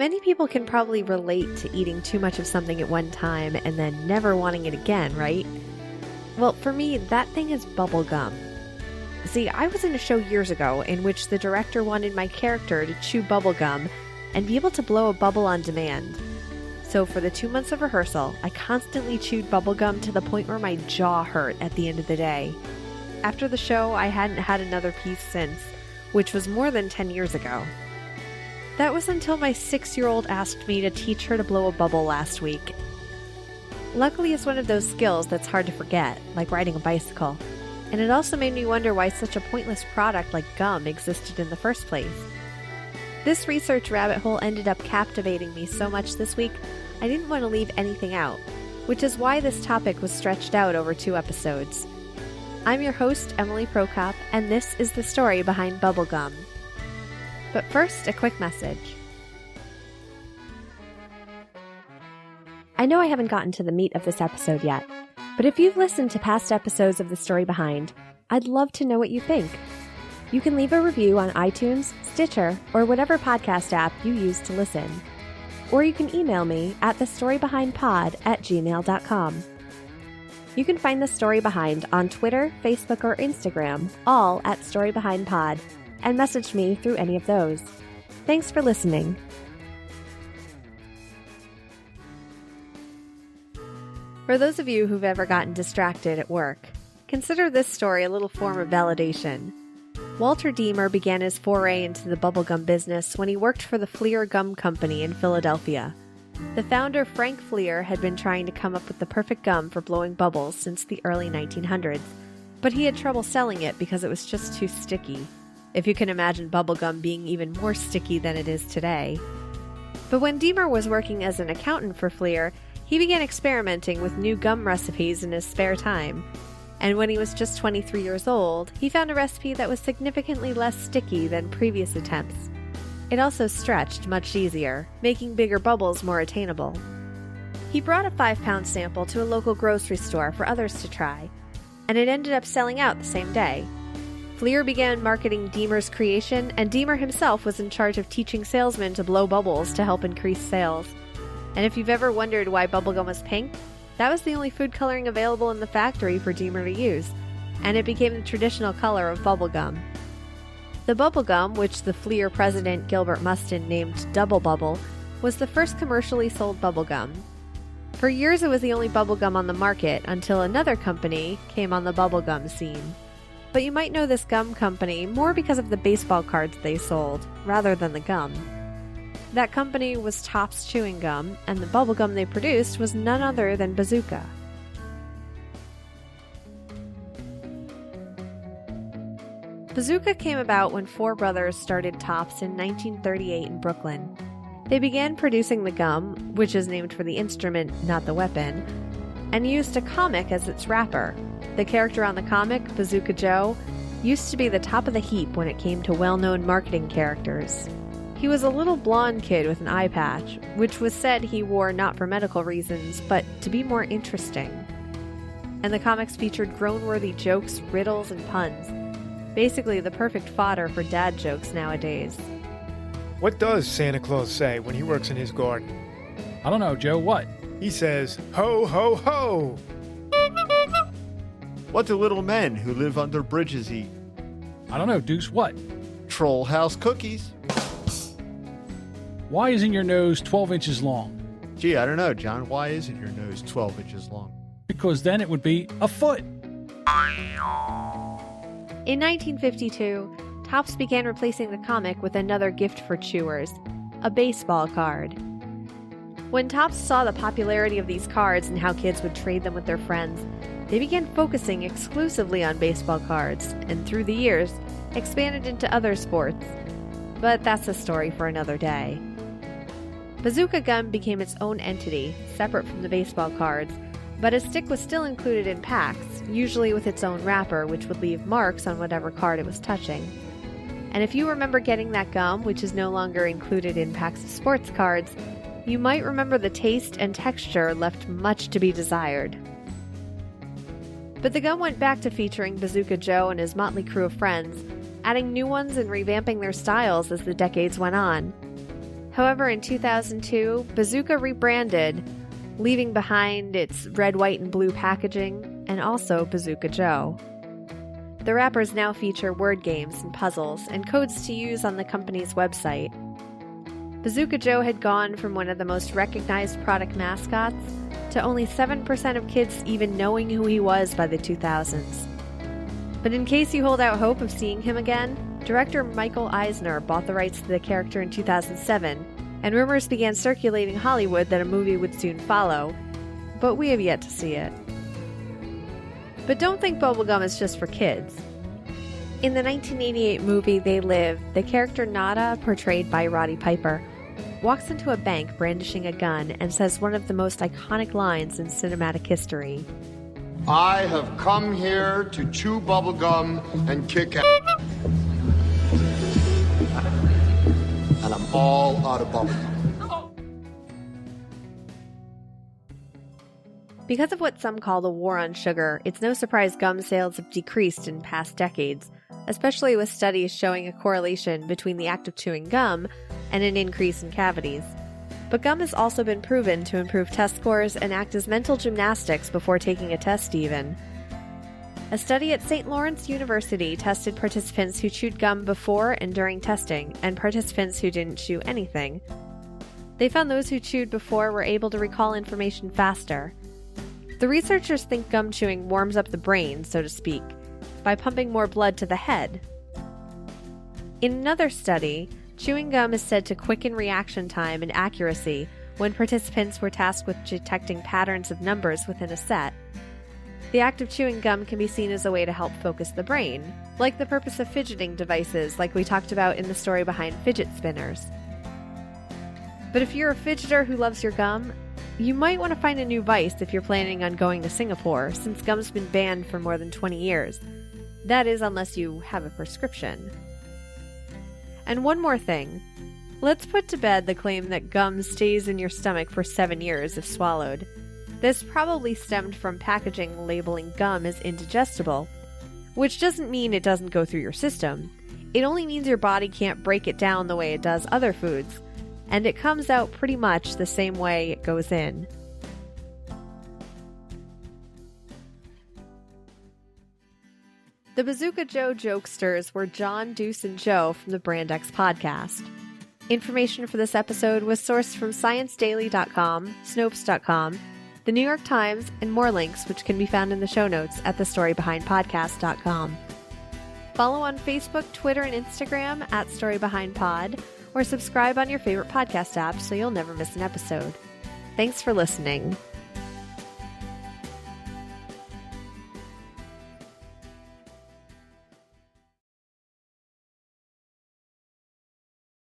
Many people can probably relate to eating too much of something at one time and then never wanting it again, right? Well, for me, that thing is bubble gum. See, I was in a show years ago in which the director wanted my character to chew bubble gum and be able to blow a bubble on demand. So for the 2 months of rehearsal, I constantly chewed bubble gum to the point where my jaw hurt at the end of the day. After the show, I hadn't had another piece since, which was more than 10 years ago. That was until my 6-year-old asked me to teach her to blow a bubble last week. Luckily, it's one of those skills that's hard to forget, like riding a bicycle. And it also made me wonder why such a pointless product like gum existed in the first place. This research rabbit hole ended up captivating me so much this week, I didn't want to leave anything out, which is why this topic was stretched out over 2 episodes. I'm your host, Emily Prokop, and this is the story behind bubblegum. But first, a quick message. I know I haven't gotten to the meat of this episode yet, but if you've listened to past episodes of The Story Behind, I'd love to know what you think. You can leave a review on iTunes, Stitcher, or whatever podcast app you use to listen. Or you can email me at thestorybehindpod@gmail.com. You can find The Story Behind on Twitter, Facebook, or Instagram, all at StoryBehindPod, and message me through any of those. Thanks for listening. For those of you who've ever gotten distracted at work, consider this story a little form of validation. Walter Deemer began his foray into the bubblegum business when he worked for the Fleer Gum Company in Philadelphia. The founder, Frank Fleer, had been trying to come up with the perfect gum for blowing bubbles since the early 1900s, but he had trouble selling it because it was just too sticky. If you can imagine bubblegum being even more sticky than it is today. But when Deemer was working as an accountant for Fleer, he began experimenting with new gum recipes in his spare time. And when he was just 23 years old, he found a recipe that was significantly less sticky than previous attempts. It also stretched much easier, making bigger bubbles more attainable. He brought a 5-pound sample to a local grocery store for others to try, and it ended up selling out the same day. Fleer began marketing Deemer's creation, and Deemer himself was in charge of teaching salesmen to blow bubbles to help increase sales. And if you've ever wondered why bubblegum was pink, that was the only food coloring available in the factory for Deemer to use, and it became the traditional color of bubblegum. The bubblegum, which the Fleer president Gilbert Mustin named Double Bubble, was the first commercially sold bubblegum. For years it was the only bubblegum on the market until another company came on the bubblegum scene. But you might know this gum company more because of the baseball cards they sold, rather than the gum. That company was Topps Chewing Gum, and the bubblegum they produced was none other than Bazooka. Bazooka came about when 4 brothers started Topps in 1938 in Brooklyn. They began producing the gum, which is named for the instrument, not the weapon, and used a comic as its wrapper. The character on the comic, Bazooka Joe, used to be the top of the heap when it came to well-known marketing characters. He was a little blonde kid with an eye patch, which was said he wore not for medical reasons, but to be more interesting. And the comics featured groan-worthy jokes, riddles, and puns. Basically the perfect fodder for dad jokes nowadays. What does Santa Claus say when he works in his garden? I don't know, Joe, what? He says, ho, ho, ho! What do little men who live under bridges eat? I don't know, Deuce, what? Troll house cookies. Why isn't your nose 12 inches long? Gee, I don't know, John. Why isn't your nose 12 inches long? Because then it would be a foot. In 1952, Topps began replacing the comic with another gift for chewers, a baseball card. When Topps saw the popularity of these cards and how kids would trade them with their friends, they began focusing exclusively on baseball cards, and through the years, expanded into other sports. But that's a story for another day. Bazooka Gum became its own entity, separate from the baseball cards, but a stick was still included in packs, usually with its own wrapper, which would leave marks on whatever card it was touching. And if you remember getting that gum, which is no longer included in packs of sports cards, you might remember the taste and texture left much to be desired. But the gum went back to featuring Bazooka Joe and his motley crew of friends, adding new ones and revamping their styles as the decades went on. However, in 2002, Bazooka rebranded, leaving behind its red, white, and blue packaging, and also Bazooka Joe. The wrappers now feature word games and puzzles and codes to use on the company's website. Bazooka Joe had gone from one of the most recognized product mascots to only 7% of kids even knowing who he was by the 2000s. But in case you hold out hope of seeing him again, director Michael Eisner bought the rights to the character in 2007, and rumors began circulating Hollywood that a movie would soon follow, but we have yet to see it. But don't think bubblegum is just for kids. In the 1988 movie They Live, the character Nada, portrayed by Roddy Piper, walks into a bank brandishing a gun and says one of the most iconic lines in cinematic history. I have come here to chew bubblegum and kick ass. And I'm all out of bubblegum. Because of what some call the war on sugar, it's no surprise gum sales have decreased in past decades, especially with studies showing a correlation between the act of chewing gum and an increase in cavities. But gum has also been proven to improve test scores and act as mental gymnastics before taking a test even. A study at St. Lawrence University tested participants who chewed gum before and during testing, and participants who didn't chew anything. They found those who chewed before were able to recall information faster. The researchers think gum chewing warms up the brain, so to speak, by pumping more blood to the head. In another study, chewing gum is said to quicken reaction time and accuracy when participants were tasked with detecting patterns of numbers within a set. The act of chewing gum can be seen as a way to help focus the brain, like the purpose of fidgeting devices like we talked about in the story behind fidget spinners. But if you're a fidgeter who loves your gum, you might want to find a new vice if you're planning on going to Singapore, since gum's been banned for more than 20 years. That is, unless you have a prescription. And one more thing. Let's put to bed the claim that gum stays in your stomach for 7 years if swallowed. This probably stemmed from packaging labeling gum as indigestible, which doesn't mean it doesn't go through your system. It only means your body can't break it down the way it does other foods, and it comes out pretty much the same way it goes in. The Bazooka Joe jokesters were John, Deuce, and Joe from the Brand X podcast. Information for this episode was sourced from ScienceDaily.com, Snopes.com, The New York Times, and more links which can be found in the show notes at thestorybehindpodcast.com. Follow on Facebook, Twitter, and Instagram at StoryBehindPod, or subscribe on your favorite podcast app so you'll never miss an episode. Thanks for listening.